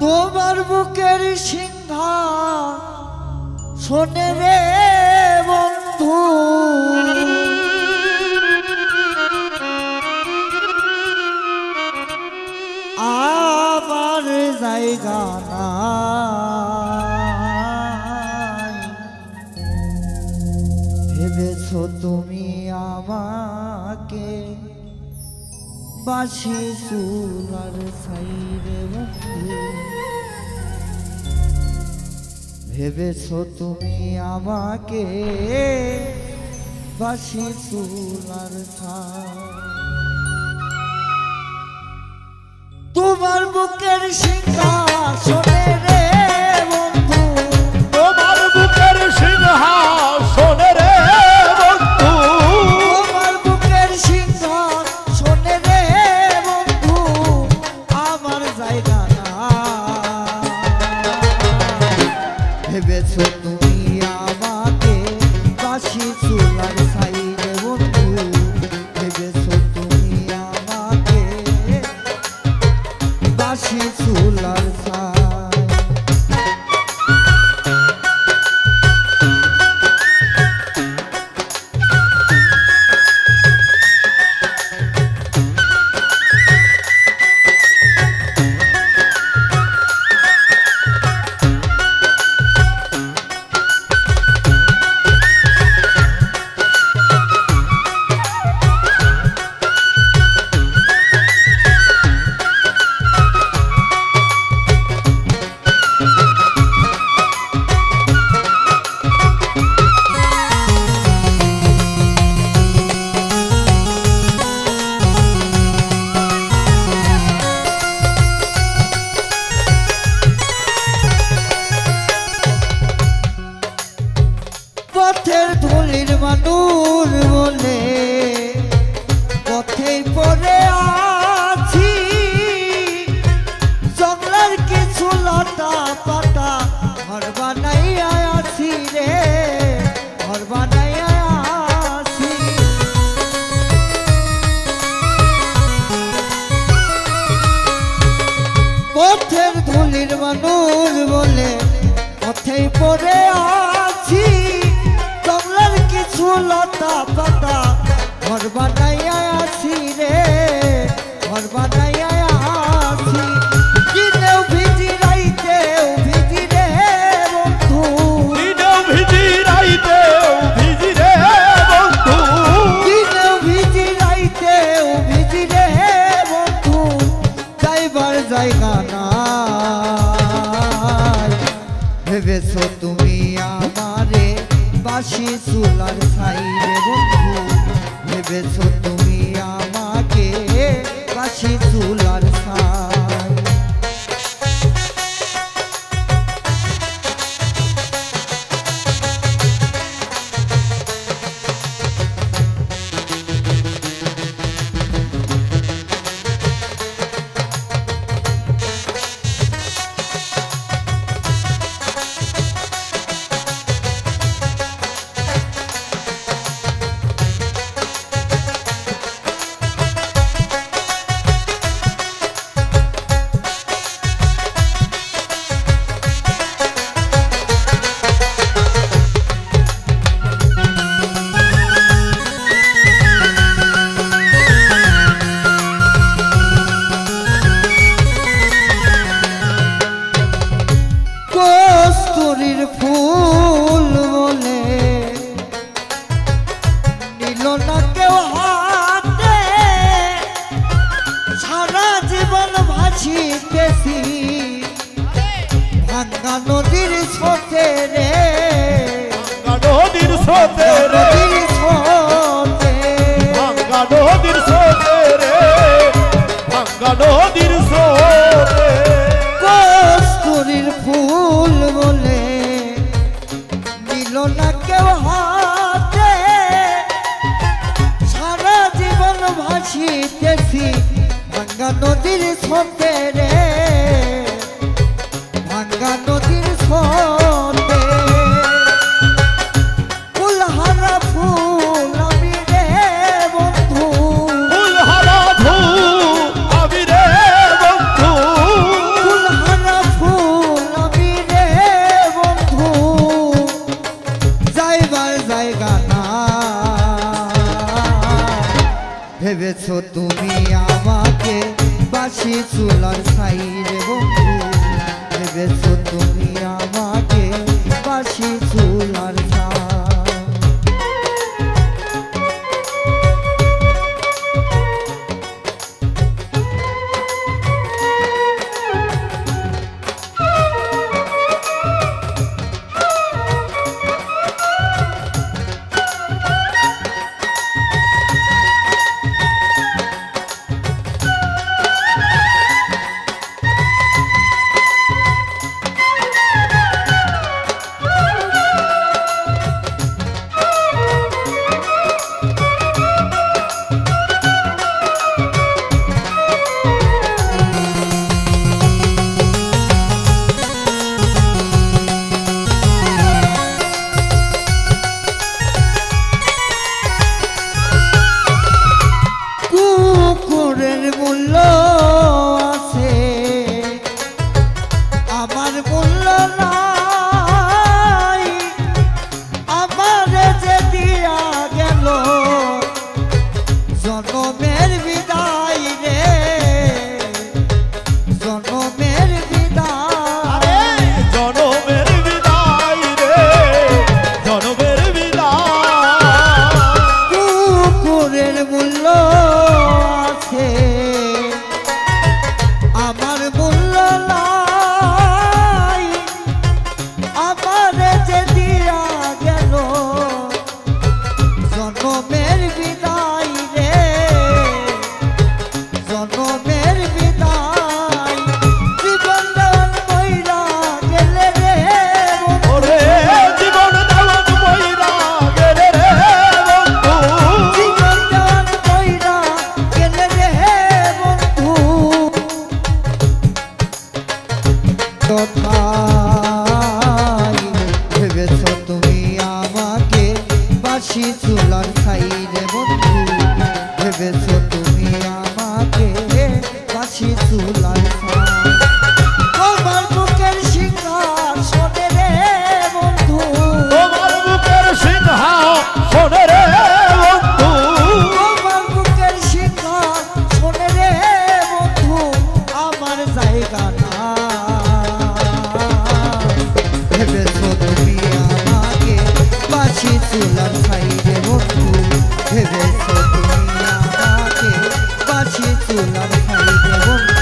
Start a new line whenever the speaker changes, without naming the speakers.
তোমার বুকের সিংহাসনে রে বন্ধু আমার জায়গা নাই। ভেবেছো তুমি আমাকে বাসি চুলার ছাইরে বন্ধু, ভেবেছো তুমি আমাকে বাসি চুলার ছাই। তোমার বুকের সিংহাসনে রে বন্ধু,
তোমার বুকের সিংহাসনে রে বন্ধু,
তোমার বুকের সিংহাসনে রে বন্ধু আমার জায়গা নাই। ভেবেছো তুমি আমাকে বাসি চুলার ছাই রে বন্ধু, ভেবেছো তুমি আমাকে বাসি চুলার ছাই। পথের ধুলির মানুষ বলে পথেই পড়ে আছি, জঙ্গলের কিছু লতা পাতা ঘর বানাইয়া আছি রে, ঘর বানাইয়া আছি। পথের ধুলির মানুষ বলে পথেই পড়ে আছি, জঙ্গলের কিছু লতা পাতা ঘর বানাইয়া আছি রে, ঘর বানাইয়া আছি। দিনেও ভিজি রাইতেও ভিজি রে বন্ধু,
দিনেও ভিজি রাইতেও ভিজি রে বন্ধু,
দিনেও ভিজি রাইতেও ভিজি রে বন্ধু যাইবার জায়গা নাই। ভেবেছো তুমি আমারে বাসি চুলার ছাই রে বন্ধু, ভেবেছো তুমি আমাকে বাসি চুলার ছাই। কস্তুরীর ফুল বলে নিল না কেউ হাতে, সারা জীবন ভাসিতেছি ভাঙ্গা নদীর স্রোতে রে,
ভাঙ্গা নদীর স্রোতে রে,
নদীর স্রোতে,
ভাঙ্গা নদীর স্রোতে রে, ভাঙ্গা নদীর স্রোতে।
কস্তুরীর ফুল বলে নিল না কেউ হাতে, সারা জীবন ভাসিতেছি ভাঙ্গা নদীর স্রোতে রে, ভাঙ্গা নদীর স্রোতে। ফুলহারা চুলার সাইরে বন্ধু ভেবেছো তুমি আমাকে বাসি চুলার ছাই। কুকুরের মূল্য আছে আমার মূল্য নাই, আমার যে দিয়া গেল জনমের বিদায় রে, জনমের বিদায়,
জনমের বিদায় রে, জনমের বিদায়।
কুকুরের মূল্য আছে আমার মূল্য নাই, আমার যে দিয়া গেল জনমের বিদায় রে, জনমের বিদায়। জীবন দান কইরা গেলে রে
ওরে জীবন দান কইরা গেলে রে বন্ধু,
জীবন দান কইরা গেলে রে বন্ধু। কোথায় ভেবেছো তুমি আমাকে বাসি চুলার সাইরে বন্ধু, ভেবেছো তুমি আমাকে বাসি চুলার ছাই। তোমার বুকের সিংহাসনে রে বন্ধু,
তোমার বুকের সিংহাসনে রে বন্ধু,
তোমার বুকের সিংহাসনে রে বন্ধু আমার জায়গা নাই। ভেবেছো তুমি আমাকে বাসি চুলার সাইরে বন্ধু, ভেবেছো তুমি আমাকে বাসি চুলার সাইরে বন্ধু।